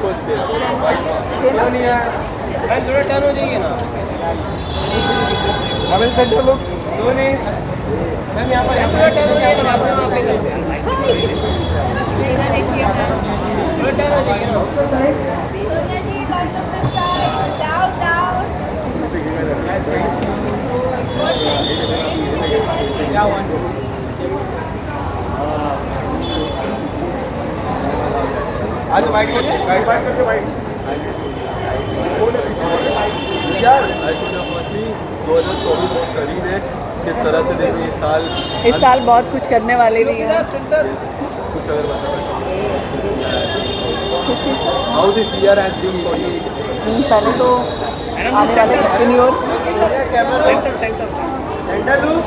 सोचते हैं ये ना मैम थोड़ा टर्न हो जाइए ना। हमें सेंटर लोग मैम यहाँ पर थोड़ा टर्न हो जाइए ना, आप लोग पे थोड़ा टर्न हो जाइए ना। सोनिया जी back to the side, down down. क्या हुआ? आज वाइट करके यार ऐसे जो होती 2024 बहुत करीब है। किस तरह से देखो इस साल बहुत कुछ करने वाले भी हैं। कुछ अगर बताना किस चीज़ का? How this year has been for you. पहले तो आने वाले in your centre centre centre look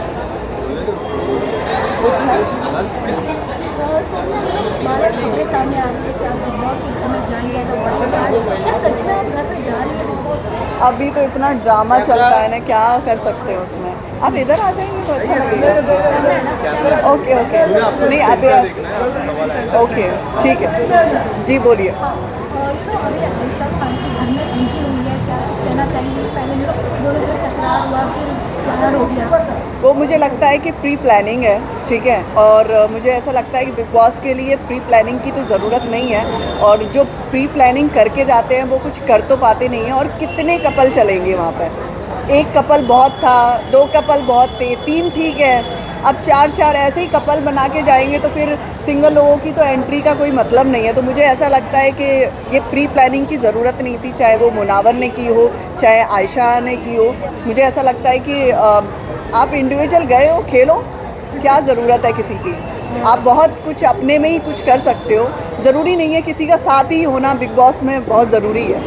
कुछ है भारत हमारे सामने आ रही है कि आप बिग बॉस को समझ जाएंगे तो क्या सच में आप घर पे जा रही है बिग बॉस? अभी तो इतना ड्रामा चलता है ना, क्या कर सकते हैं उसमें। आप इधर आ जाएंगे तो अच्छा लगेगा। ओके ओके नहीं अभी ओके ठीक है जी बोलिए। और तो अभी आयशा खान के घर में एंट्री हुई है, क्या कुछ कहना चाहेंगे? पहले दोनों का टकरार हुआ, फिर प्यार हो गया। वो मुझे लगता है कि प्री प्लानिंग है, ठीक है। और मुझे ऐसा लगता है कि बिग बॉस के लिए प्री प्लानिंग की तो ज़रूरत नहीं है। और जो प्री प्लानिंग करके जाते हैं वो कुछ कर तो पाते नहीं हैं। और कितने कपल चलेंगे वहाँ पर? एक कपल बहुत था, 2 कपल बहुत थे, 3 ठीक है, अब 4 ऐसे ही कपल बना के जाएंगे तो फिर सिंगल लोगों की तो एंट्री का कोई मतलब नहीं है। तो मुझे ऐसा लगता है कि ये प्री प्लानिंग की ज़रूरत नहीं थी, चाहे वो मुनावर ने की हो चाहे आयशा ने की हो। मुझे ऐसा लगता है कि आप इंडिविजुअल गए हो, खेलो, क्या ज़रूरत है किसी की। आप बहुत कुछ अपने में ही कुछ कर सकते हो, ज़रूरी नहीं है किसी का साथ ही होना बिग बॉस में बहुत ज़रूरी है,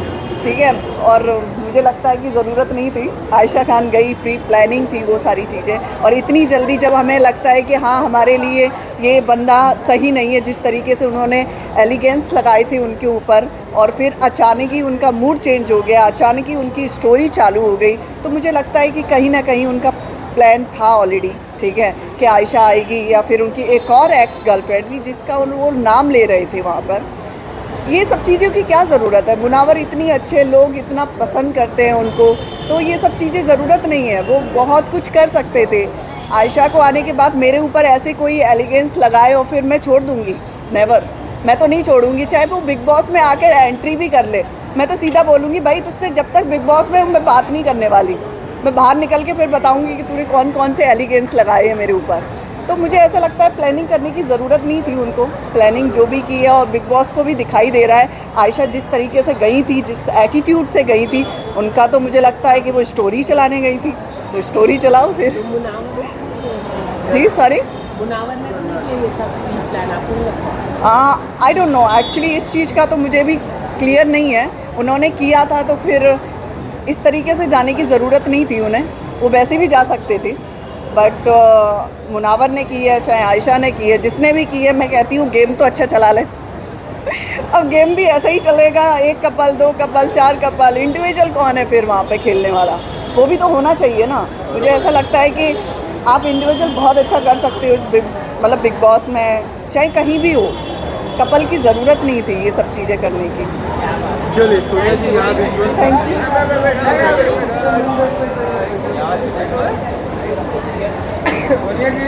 ठीक है। और मुझे लगता है कि ज़रूरत नहीं थी। आयशा खान गई, प्री प्लानिंग थी वो सारी चीज़ें। और इतनी जल्दी जब हमें लगता है कि हाँ हमारे लिए ये बंदा सही नहीं है, जिस तरीके से उन्होंने एलिगेंस लगाई थी उनके ऊर, और फिर अचानक ही उनका मूड चेंज हो गया, अचानक ही उनकी स्टोरी चालू हो गई। तो मुझे लगता है कि कहीं ना कहीं उनका प्लान था ऑलरेडी, ठीक है, कि आयशा आएगी या फिर उनकी एक और एक्स गर्लफ्रेंड थी जिसका वो नाम ले रहे थे वहाँ पर। ये सब चीज़ों की क्या ज़रूरत है? मुनावर इतनी अच्छे, लोग इतना पसंद करते हैं उनको, तो ये सब चीज़ें ज़रूरत नहीं है। वो बहुत कुछ कर सकते थे। आयशा को आने के बाद मेरे ऊपर ऐसे कोई एलिगेंस लगाए और फिर मैं छोड़ दूँगी? नेवर, मैं तो नहीं छोड़ूंगी। चाहे वो बिग बॉस में आकर एंट्री भी कर ले, मैं तो सीधा बोलूँगी भाई तुझसे जब तक बिग बॉस में मैं बात नहीं करने वाली। मैं बाहर निकल के फिर बताऊँगी कि तूने कौन कौन से एलिगेंस लगाए हैं मेरे ऊपर। तो मुझे ऐसा लगता है प्लानिंग करने की ज़रूरत नहीं थी उनको। प्लानिंग जो भी की है, और बिग बॉस को भी दिखाई दे रहा है आयशा जिस तरीके से गई थी, जिस एटीट्यूड से गई थी, उनका तो मुझे लगता है कि वो स्टोरी चलाने गई थी, तो स्टोरी चलाओ फिर। जी सॉरी, मुनावर ने तो नहीं किया ये सब प्लान, आपको नहीं लगता? आई डोंट नो एक्चुअली, इस चीज़ का तो मुझे भी क्लियर नहीं है। उन्होंने किया था तो फिर इस तरीके से जाने की ज़रूरत नहीं थी उन्हें, वो वैसे भी जा सकते थे। बट मुनावर ने की है, चाहे आयशा ने की है, जिसने भी की है, मैं कहती हूँ गेम तो अच्छा चला लें। अब गेम भी ऐसा ही चलेगा, 1 कपल 2 कपल 4 कपल, इंडिविजुअल कौन है फिर वहाँ पे खेलने वाला? वो भी तो होना चाहिए ना। मुझे ऐसा लगता है कि आप इंडिविजुअल बहुत अच्छा कर सकते हो मतलब बिग बॉस में, चाहे कहीं भी हो। कपल की ज़रूरत नहीं थी ये सब चीज़ें करने की। चलिए सोनिया जी यहाँ thank you. Sonia ji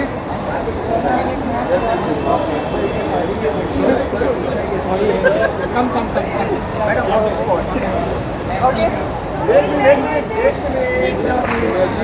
come come come okay